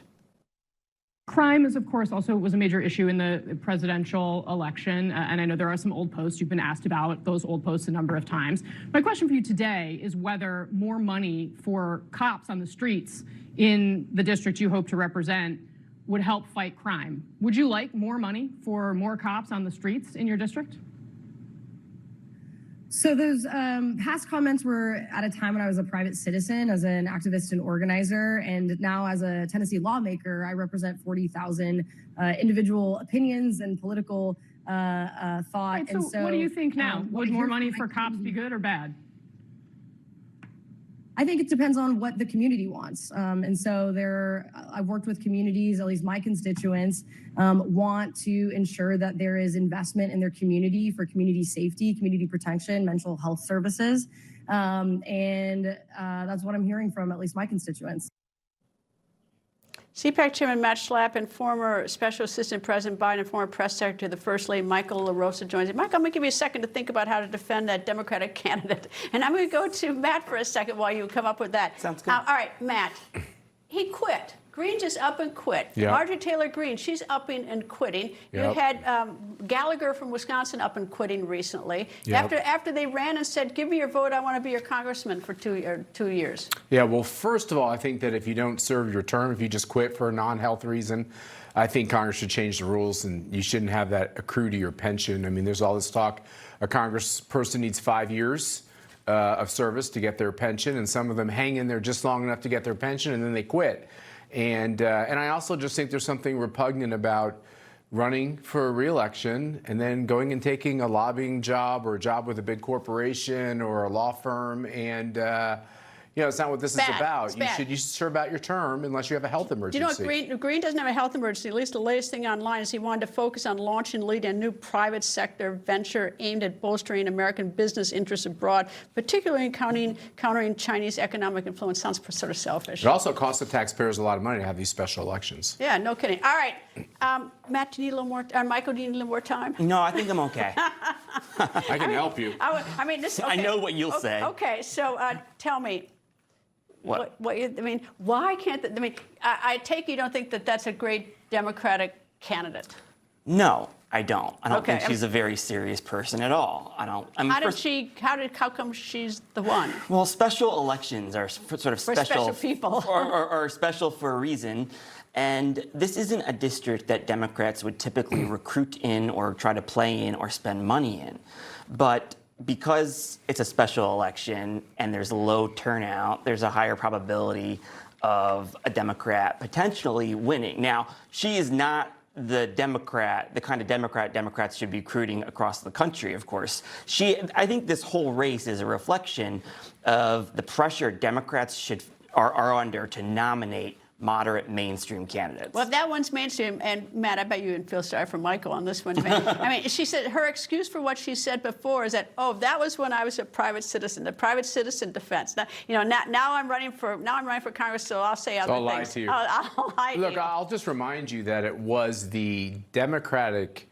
Crime is, of course, also was a major issue in the presidential election. And I know there are some old posts. You've been asked about those old posts a number of times. My question for you today is whether more money for cops on the streets in the district you hope to represent would help fight crime. Would you like more money for more cops on the streets in your district? So those past comments were at a time when I was a private citizen, as an activist and organizer, and now as a Tennessee lawmaker, I represent 40,000 individual opinions and political thought. And so what do you think now? Would more money for cops be good or bad? I think it depends on what the community wants. And so I've worked with communities, at least my constituents, want to ensure that there is investment in their community for community safety, community protection, mental health services. And that's what I'm hearing from at least my constituents. CPAC Chairman Matt Schlapp and former Special Assistant President Biden and former Press Secretary to the First Lady Michael LaRosa joins me. Mike, I'm going to give you a second to think about how to defend that Democratic candidate. And I'm going to go to Matt for a second while you come up with that. Sounds good. All right, Matt, he quit. Green just up and quit. Yep. Marjorie Taylor Greene, she's upping and quitting. Yep. You had Gallagher from Wisconsin up and quitting recently. Yep. After they ran and said, give me your vote, I want to be your congressman for 2 years. Yeah, well, first of all, I think that if you don't serve your term, if you just quit for a non-health reason, I think Congress should change the rules and you shouldn't have that accrue to your pension. I mean, there's all this talk, a congressperson needs 5 years of service to get their pension, and some of them hang in there just long enough to get their pension and then they quit. And I also just think there's something repugnant about running for a re-election and then going and taking a lobbying job or a job with a big corporation or a law firm. And, it's not what this is about. You should serve out your term unless you have a health emergency. Do you know what Green doesn't have a health emergency? At least the latest thing online is he wanted to focus on launching and leading a new private sector venture aimed at bolstering American business interests abroad, particularly in countering Chinese economic influence. Sounds sort of selfish. It also costs the taxpayers a lot of money to have these special elections. Yeah, no kidding. All right, Matt, do you need a little more? Michael, do you need a little more time? No, I think I'm okay. I can help you. I know what you'll say. Okay, so tell me. What why can't I take you don't think that that's a great Democratic candidate? No, I don't. I don't think she's a very serious person at all. I don't. I mean, how come she's the one? Well, special elections are sort of special people, or special for a reason. And this isn't a district that Democrats would typically recruit in or try to play in or spend money in. But because it's a special election and there's a low turnout, there's a higher probability of a Democrat potentially winning. Now, she is not the kind of Democrat Democrats should be recruiting across the country, of course. I think this whole race is a reflection of the pressure Democrats are under to nominate moderate mainstream candidates. Well, if that one's mainstream, and Matt, I bet you and feel sorry for Michael on this one. I mean, she said her excuse for what she said before is that, that was when I was a private citizen, the private citizen defense. Now I'm running for Congress, so I'll say other things. I'll lie to you. I'll lie to you. Look, I'll just remind you that it was the Democratic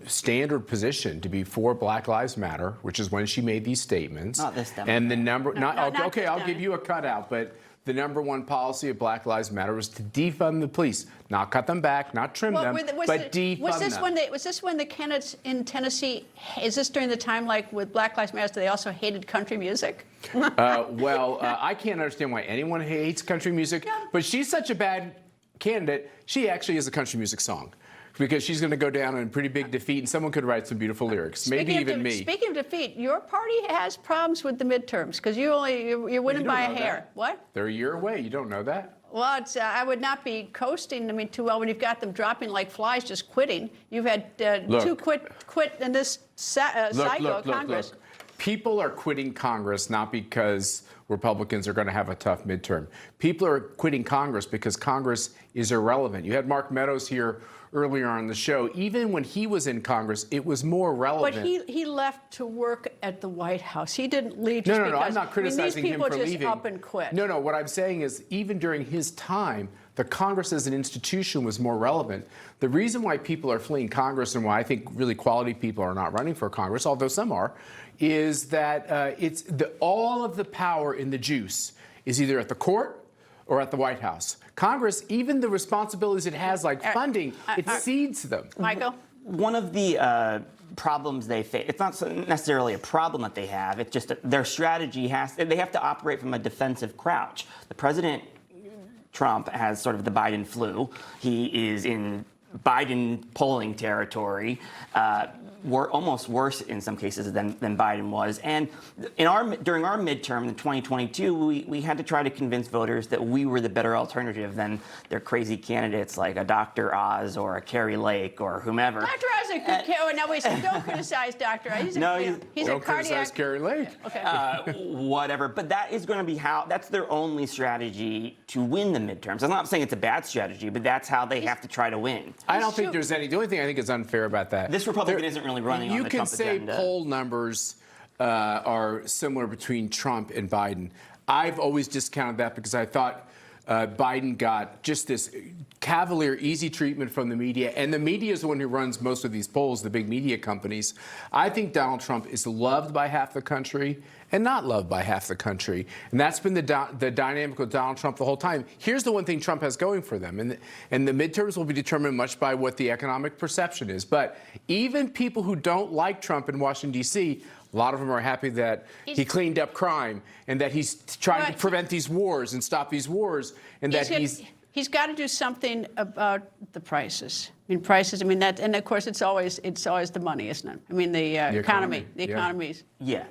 standard position to be for Black Lives Matter, which is when she made these statements. Not this Democrat. And the number, I'll give you a cutout, but the number one policy of Black Lives Matter was to defund the police, not cut them back, not trim them, but defund them. Was this when the candidates in Tennessee, is this during the time like with Black Lives Matter, they also hated country music? I can't understand why anyone hates country music, but she's such a bad candidate, she actually is a country music song. Because she's going to go down in pretty big defeat, and someone could write some beautiful lyrics. Maybe even me. Speaking of defeat, your party has problems with the midterms because you're winning by a hair. What? They're a year away. You don't know that? Well, I would not be coasting. Too well when you've got them dropping like flies, just quitting. You've had two quit in this cycle of Congress. Look. People are quitting Congress not because Republicans are going to have a tough midterm. People are quitting Congress because Congress is irrelevant. You had Mark Meadows here earlier on the show. Even when he was in Congress, it was more relevant. But he left to work at the White House. He didn't leave just because. No, I'm not criticizing him for leaving. These people just up and quit. No, what I'm saying is even during his time, the Congress as an institution was more relevant. The reason why people are fleeing Congress and why I think really quality people are not running for Congress, although some are, is that all of the power in the juice is either at the court or at the White House. Congress, even the responsibilities it has, like funding, it cedes them. Michael? One of the problems they face, it's not necessarily a problem that they have, it's just that their strategy they have to operate from a defensive crouch. The President Trump has sort of the Biden flu. He is in Biden polling territory. Were almost worse in some cases than Biden was. And during our midterm in 2022, we had to try to convince voters that we were the better alternative than their crazy candidates like a Dr. Oz or a Carrie Lake or whomever. Dr. Oz, now wait, so don't criticize Dr. Oz. He's don't criticize Carrie Lake. Okay. Whatever, but that is going to be that's their only strategy to win the midterms. I'm not saying it's a bad strategy, but that's how they have to try to win. I don't think there's the only thing I think is unfair about that. This Republican isn't really running on the Trump agenda. You can say poll numbers are similar between Trump and Biden. I've always discounted that because I thought Biden got just this cavalier, easy treatment from the media. And the media is the one who runs most of these polls, the big media companies. I think Donald Trump is loved by half the country and not loved by half the country. And that's been the dynamic with Donald Trump the whole time. Here's the one thing Trump has going for them. And the midterms will be determined much by what the economic perception is. But even people who don't like Trump in Washington, D.C., a lot of them are happy that he cleaned up crime and that he's trying to prevent these wars and stop these wars and that he's got to do something about the prices. Prices. That, and of course, it's always the money, isn't it? The economy. The economies. Yeah.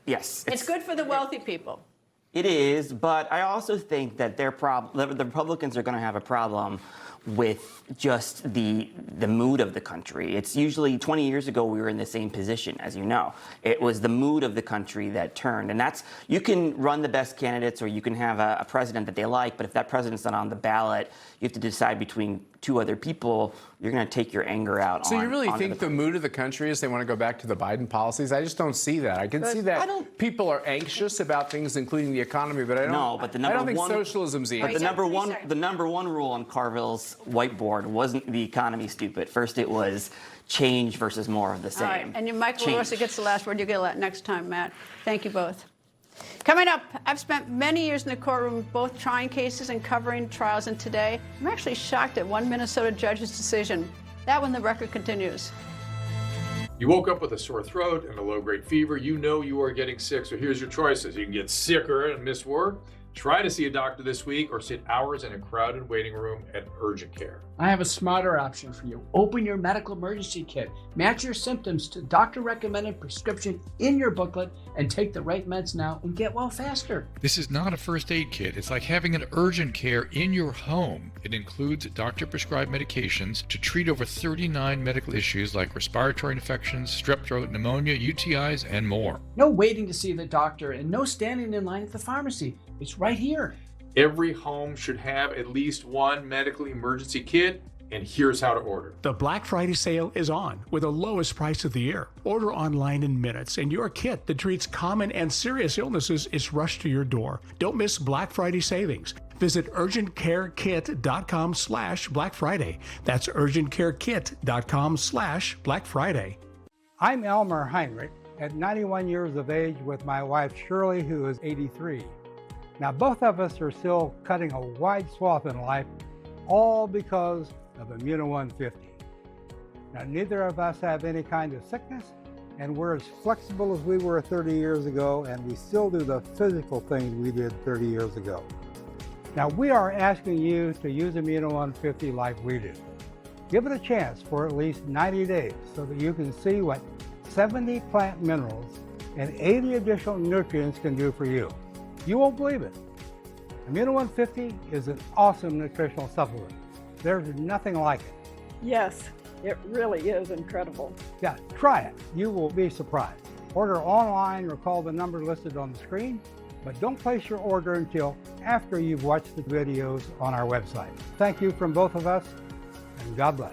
Yes. It's good for the wealthy people. It is, but I also think that the Republicans are going to have a problem with just the mood of the country. It's usually 20 years ago we were in the same position, as you know. It was the mood of the country that turned. And you can run the best candidates or you can have a president that they like, but if that president's not on the ballot, you have to decide between two other people, you're going to take your anger out on. So you really think the mood of the country is they want to go back to the Biden policies? I just don't see that. I can see that people are anxious about things, including the economy, but I don't think socialism's the answer. But the number one rule on Carville's whiteboard wasn't the economy, stupid. First it was change versus more of the same. All right, and Michael LaRosa gets the last word. You get it next time, Matt. Thank you both. Coming up, I've spent many years in the courtroom, both trying cases and covering trials, and today I'm actually shocked at one Minnesota judge's decision. That when the record continues. You woke up with a sore throat and a low-grade fever. You know you are getting sick, so here's your choices. You can get sicker and miss work, try to see a doctor this week, or sit hours in a crowded waiting room at urgent care. I have a smarter option for you. Open your medical emergency kit. Match your symptoms to doctor-recommended prescription in your booklet and take the right meds now and get well faster. This is not a first aid kit. It's like having an urgent care in your home. It includes doctor-prescribed medications to treat over 39 medical issues like respiratory infections, strep throat, pneumonia, UTIs, and more. No waiting to see the doctor and no standing in line at the pharmacy. It's right here. Every home should have at least one medical emergency kit, and here's how to order. The Black Friday sale is on with the lowest price of the year. Order online in minutes, and your kit that treats common and serious illnesses is rushed to your door. Don't miss Black Friday savings. Visit urgentcarekit.com/Black Friday. That's urgentcarekit.com/Black Friday. I'm Elmer Heinrich, at 91 years of age with my wife Shirley, who is 83. Now, both of us are still cutting a wide swath in life, all because of Immuno 150. Now, neither of us have any kind of sickness, and we're as flexible as we were 30 years ago, and we still do the physical things we did 30 years ago. Now, we are asking you to use Immuno 150 like we do. Give it a chance for at least 90 days so that you can see what 70 plant minerals and 80 additional nutrients can do for you. You won't believe it. Immuno 150 is an awesome nutritional supplement. There's nothing like it. Yes, it really is incredible. Yeah, try it. You will be surprised. Order online or call the number listed on the screen, but don't place your order until after you've watched the videos on our website. Thank you from both of us, and God bless.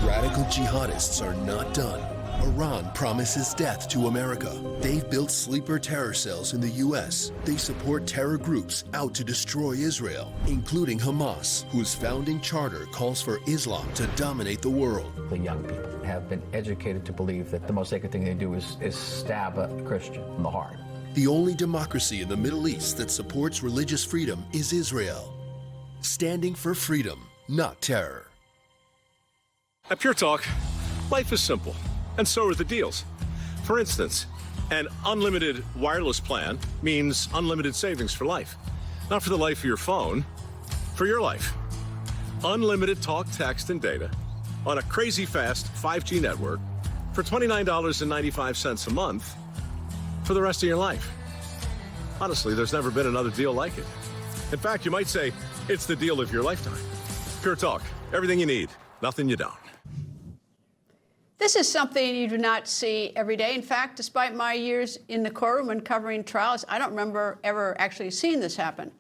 Radical jihadists are not done. Iran promises death to America. They've built sleeper terror cells in the U.S. They support terror groups out to destroy Israel, including Hamas, whose founding charter calls for Islam to dominate the world. The young people have been educated to believe that the most sacred thing they do is stab a Christian in the heart. The only democracy in the Middle East that supports religious freedom is Israel. Standing for freedom, not terror. At Pure Talk, life is simple, and so are the deals. For instance, an unlimited wireless plan means unlimited savings for life. Not for the life of your phone, for your life. Unlimited talk, text, and data on a crazy fast 5G network for $29.95 a month for the rest of your life. Honestly, there's never been another deal like it. In fact, you might say it's the deal of your lifetime. Pure Talk, everything you need, nothing you don't. This is something you do not see every day. In fact, despite my years in the courtroom and covering trials, I don't remember ever actually seeing this happen.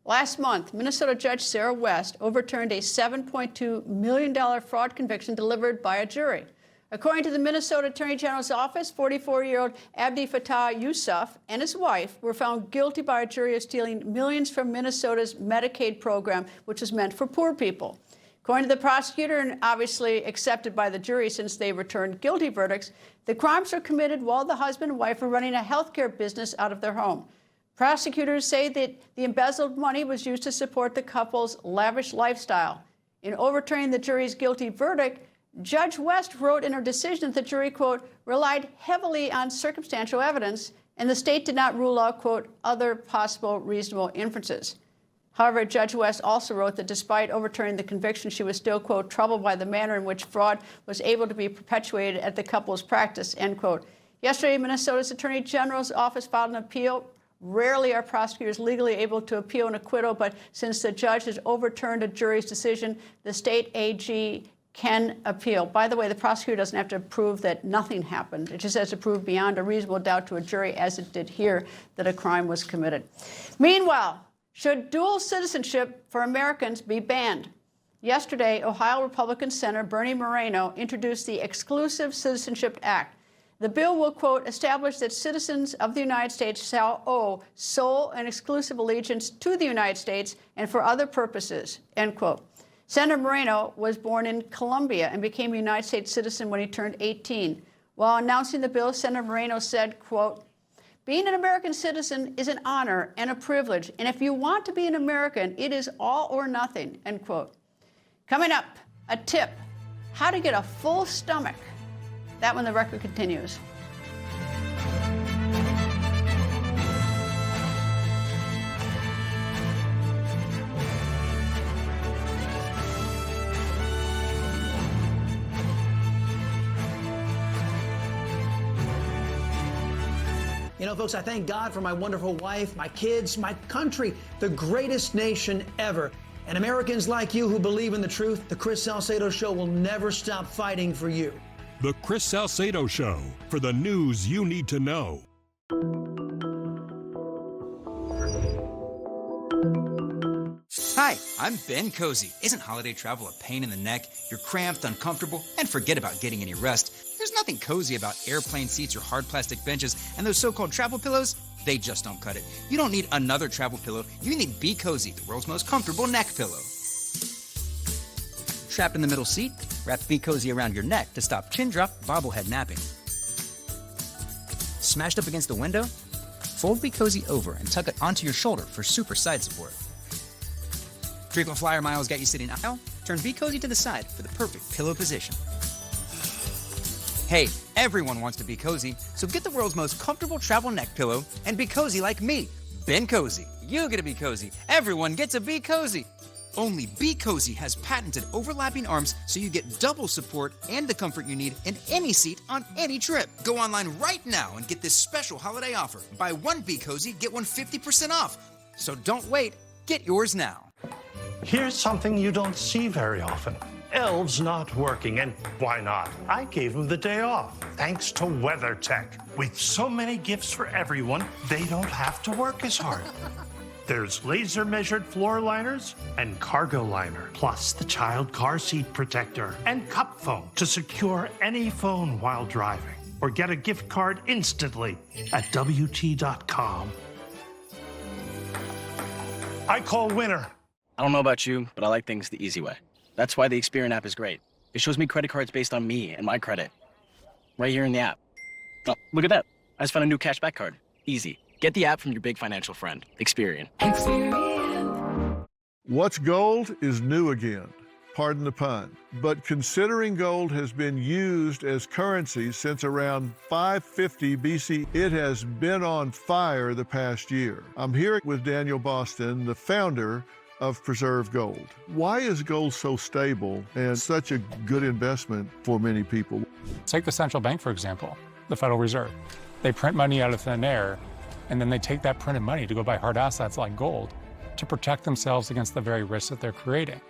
Last month, Minnesota Judge Sarah West overturned a $7.2 million fraud conviction delivered by a jury. According to the Minnesota Attorney General's office, 44-year-old Abdi Fattah Yusuf and his wife were found guilty by a jury of stealing millions from Minnesota's Medicaid program, which was meant for poor people. According to the prosecutor, and obviously accepted by the jury since they returned guilty verdicts, the crimes were committed while the husband and wife were running a healthcare business out of their home. Prosecutors say that the embezzled money was used to support the couple's lavish lifestyle. In overturning the jury's guilty verdict, Judge West wrote in her decision that the jury, quote, relied heavily on circumstantial evidence, and the state did not rule out, quote, other possible reasonable inferences. However, Judge West also wrote that despite overturning the conviction, she was still, quote, troubled by the manner in which fraud was able to be perpetuated at the couple's practice, end quote. Yesterday, Minnesota's Attorney General's office filed an appeal. Rarely are prosecutors legally able to appeal an acquittal, but since the judge has overturned a jury's decision, the state AG can appeal. By the way, the prosecutor doesn't have to prove that nothing happened. It just has to prove beyond a reasonable doubt to a jury, as it did here, that a crime was committed. Meanwhile, should dual citizenship for Americans be banned? Yesterday, Ohio Republican Senator Bernie Moreno introduced the Exclusive Citizenship Act. The bill will, quote, establish that citizens of the United States shall owe sole and exclusive allegiance to the United States and for other purposes, end quote. Senator Moreno was born in Colombia and became a United States citizen when he turned 18. While announcing the bill, Senator Moreno said, quote, being an American citizen is an honor and a privilege, and if you want to be an American, it is all or nothing, end quote. Coming up, a tip, how to get a full stomach. That when the record continues. You know, folks, I thank God for my wonderful wife, my kids, my country, the greatest nation ever. And Americans like you who believe in the truth, the Chris Salcedo Show will never stop fighting for you. The Chris Salcedo Show, for the news you need to know. Hi, I'm Ben Cozy. Isn't holiday travel a pain in the neck? You're cramped, uncomfortable, and forget about getting any rest. There's nothing cozy about airplane seats or hard plastic benches, and those so-called travel pillows, they just don't cut it. You don't need another travel pillow. You need Be Cozy, the world's most comfortable neck pillow. Trapped in the middle seat? Wrap Be Cozy around your neck to stop chin drop, bobblehead napping. Smashed up against the window? Fold Be Cozy over and tuck it onto your shoulder for super side support. Frequent flyer miles got you sitting aisle? Turn Be Cozy to the side for the perfect pillow position. Hey, everyone wants to be cozy, so get the world's most comfortable travel neck pillow and be cozy like me, Ben Cozy. You get to be cozy. Everyone gets a Be Cozy. Only Be Cozy has patented overlapping arms so you get double support and the comfort you need in any seat on any trip. Go online right now and get this special holiday offer. Buy one Be Cozy, get one 50% off. So don't wait, get yours now. Here's something you don't see very often. Elves not working, and why not? I gave them the day off, thanks to WeatherTech. With so many gifts for everyone, they don't have to work as hard. There's laser-measured floor liners and cargo liner, plus the child car seat protector and cup foam to secure any phone while driving. Or get a gift card instantly at WT.com. I call winner. I don't know about you, but I like things the easy way. That's why the Experian app is great. It shows me credit cards based on me and my credit. Right here in the app. Oh, look at that. I just found a new cashback card. Easy. Get the app from your big financial friend, Experian. What's gold is new again. Pardon the pun. But considering gold has been used as currency since around 550 BC, it has been on fire the past year. I'm here with Daniel Boston, the founder of Preserve Gold. Why is gold so stable and such a good investment for many people? Take the central bank, for example, the Federal Reserve. They print money out of thin air, and then they take that printed money to go buy hard assets like gold to protect themselves against the very risks that they're creating.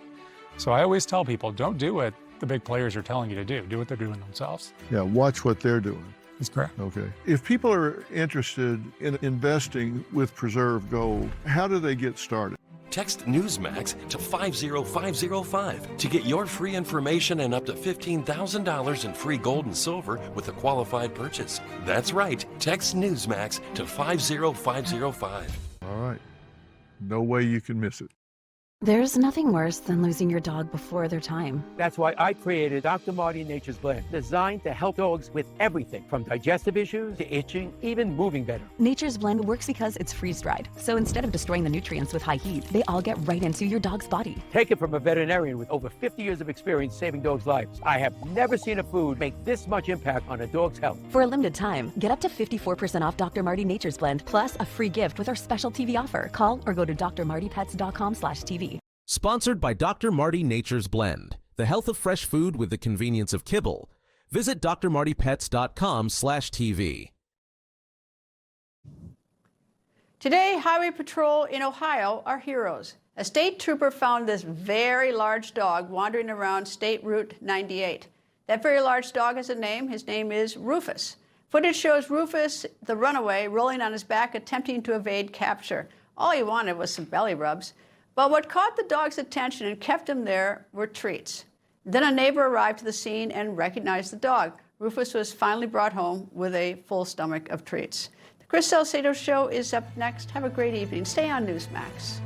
So I always tell people, don't do what the big players are telling you to do. Do what they're doing themselves. Yeah, watch what they're doing. That's correct. Okay. If people are interested in investing with Preserve Gold, how do they get started? Text Newsmax to 50505 to get your free information and up to $15,000 in free gold and silver with a qualified purchase. That's right. Text Newsmax to 50505. All right. No way you can miss it. There's nothing worse than losing your dog before their time. That's why I created Dr. Marty Nature's Blend, designed to help dogs with everything from digestive issues to itching, even moving better. Nature's Blend works because it's freeze-dried. So instead of destroying the nutrients with high heat, they all get right into your dog's body. Take it from a veterinarian with over 50 years of experience saving dogs' lives. I have never seen a food make this much impact on a dog's health. For a limited time, get up to 54% off Dr. Marty Nature's Blend, plus a free gift with our special TV offer. Call or go to drmartypets.com/TV. Sponsored by Dr. Marty Nature's Blend, the health of fresh food with the convenience of kibble. Visit drmartypets.com/TV. Today, Highway Patrol in Ohio are heroes. A state trooper found this very large dog wandering around State Route 98. That very large dog has a name. His name is Rufus. Footage shows Rufus, the runaway, rolling on his back, attempting to evade capture. All he wanted was some belly rubs. But what caught the dog's attention and kept him there were treats. Then a neighbor arrived to the scene and recognized the dog. Rufus was finally brought home with a full stomach of treats. The Chris Salcedo Show is up next. Have a great evening. Stay on Newsmax.